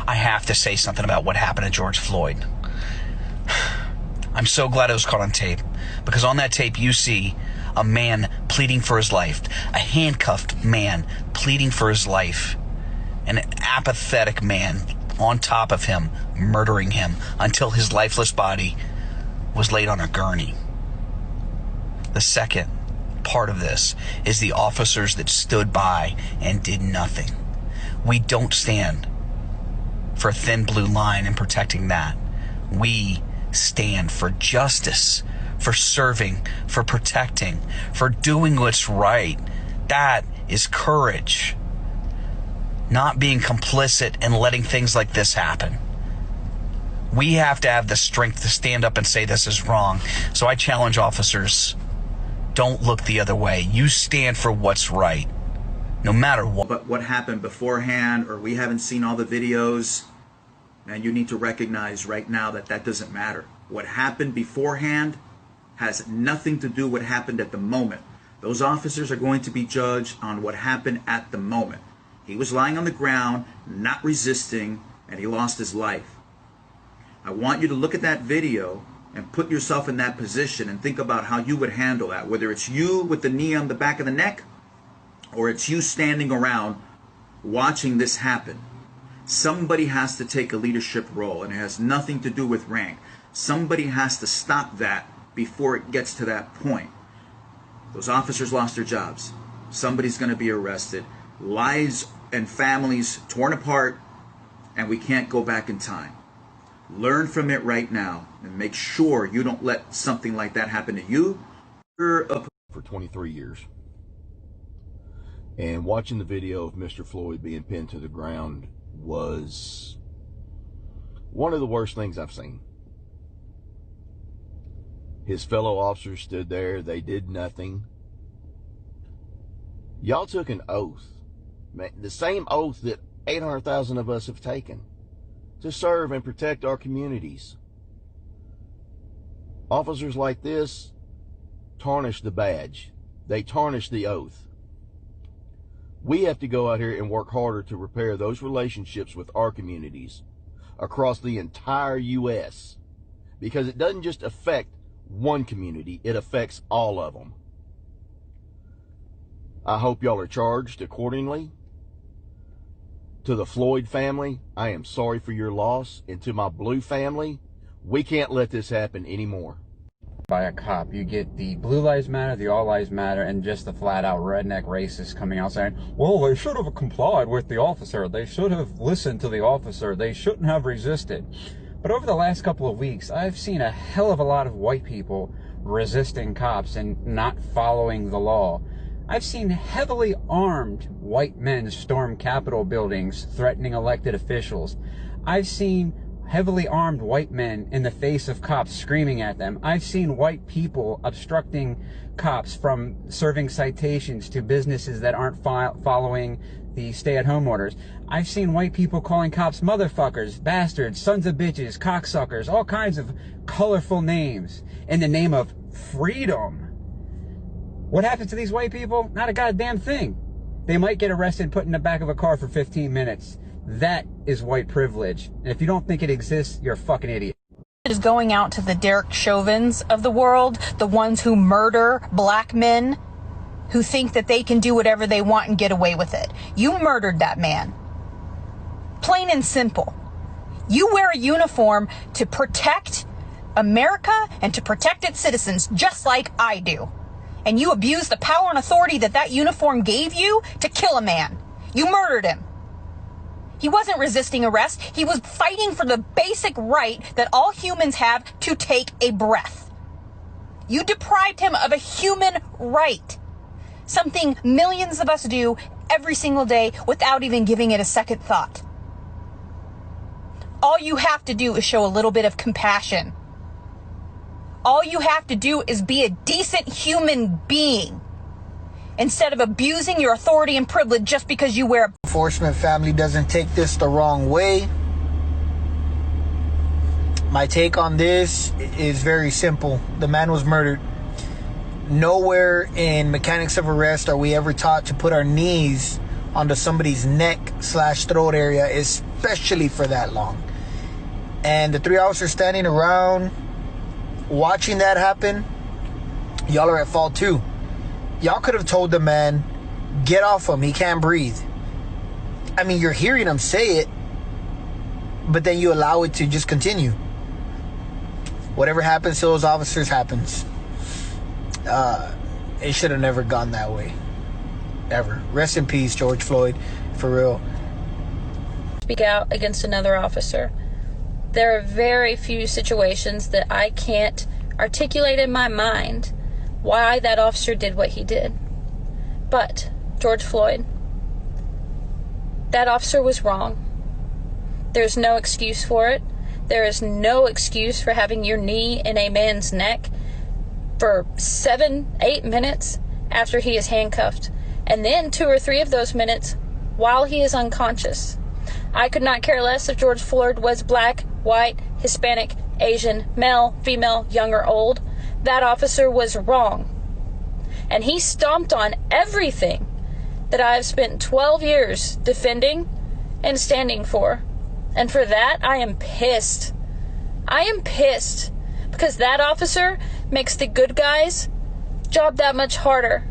I have to say something about what happened to George Floyd. I'm so glad it was caught on tape, because on that tape you see a man pleading for his life, a handcuffed man pleading for his life, and an apathetic man on top of him, murdering him until his lifeless body was laid on a gurney. The second part of this is the officers that stood by and did nothing. We don't stand for a thin blue line in protecting that. We stand for justice, for serving, for protecting, for doing what's right. That is courage. Not being complicit and letting things like this happen. We have to have the strength to stand up and say this is wrong. So I challenge officers, don't look the other way. You stand for what's right, no matter what. But what happened beforehand, or we haven't seen all the videos, and you need to recognize right now that that doesn't matter. What happened beforehand has nothing to do with what happened at the moment. Those officers are going to be judged on what happened at the moment. He was lying on the ground, not resisting, and he lost his life. I want you to look at that video and put yourself in that position and think about how you would handle that, whether it's you with the knee on the back of the neck or it's you standing around watching this happen. Somebody has to take a leadership role, and it has nothing to do with rank. Somebody has to stop that before it gets to that point. Those officers lost their jobs. Somebody's going to be arrested. Lives and families torn apart, and we can't go back in time. Learn from it right now and make sure you don't let something like that happen to you. For 23 years. And watching the video of Mr. Floyd being pinned to the ground was one of the worst things I've seen. His fellow officers stood there. They did nothing. Y'all took an oath. The same oath that 800,000 of us have taken to serve and protect our communities. Officers like this tarnish the badge. They tarnish the oath. We have to go out here and work harder to repair those relationships with our communities across the entire U.S. because it doesn't just affect one community, it affects all of them. I hope y'all are charged accordingly. To the Floyd family, I am sorry for your loss. And to my Blue family, we can't let this happen anymore. By a cop, you get the Blue Lives Matter, the All Lives Matter, and just the flat-out redneck racists coming out saying, well, they should have complied with the officer. They should have listened to the officer. They shouldn't have resisted. But over the last couple of weeks, I've seen a hell of a lot of white people resisting cops and not following the law. I've seen heavily armed white men storm Capitol buildings, threatening elected officials. I've seen heavily armed white men in the face of cops screaming at them. I've seen white people obstructing cops from serving citations to businesses that aren't following the stay-at-home orders. I've seen white people calling cops motherfuckers, bastards, sons of bitches, cocksuckers, all kinds of colorful names in the name of freedom. What happens to these white people? Not a goddamn thing. They might get arrested and put in the back of a car for 15 minutes. That is white privilege. And if you don't think it exists, you're a fucking idiot. Is going out to the Derek Chauvins of the world, the ones who murder black men, who think that they can do whatever they want and get away with it. You murdered that man. Plain and simple. You wear a uniform to protect America and to protect its citizens, just like I do. And you abuse the power and authority that that uniform gave you to kill a man. You murdered him. He wasn't resisting arrest. He was fighting for the basic right that all humans have to take a breath. You deprived him of a human right. Something millions of us do every single day without even giving it a second thought. All you have to do is show a little bit of compassion. All you have to do is be a decent human being instead of abusing your authority and privilege just because you wear a... Enforcement family doesn't take this the wrong way. My take on this is very simple. The man was murdered. Nowhere in mechanics of arrest are we ever taught to put our knees onto somebody's neck/throat area, especially for that long. And the 3 officers standing around watching that happen, y'all are at fault too. Y'all could have told the man, get off him, he can't breathe. I mean, you're hearing him say it, but then you allow it to just continue. Whatever happens to those officers happens. It should have never gone that way. Ever. Rest in peace, George Floyd. For real. Speak out against another officer. There are very few situations that I can't articulate in my mind why that officer did what he did. But George Floyd, that officer was wrong. There's no excuse for it. There is no excuse for having your knee in a man's neck for 7-8 minutes after he is handcuffed, and then 2 or 3 of those minutes while he is unconscious. I could not care less if George Floyd was black, white, Hispanic, Asian, male, female, young or old. That officer was wrong. And he stomped on everything that I have spent 12 years defending and standing for. And for that, I am pissed. I am pissed because that officer makes the good guys' job that much harder.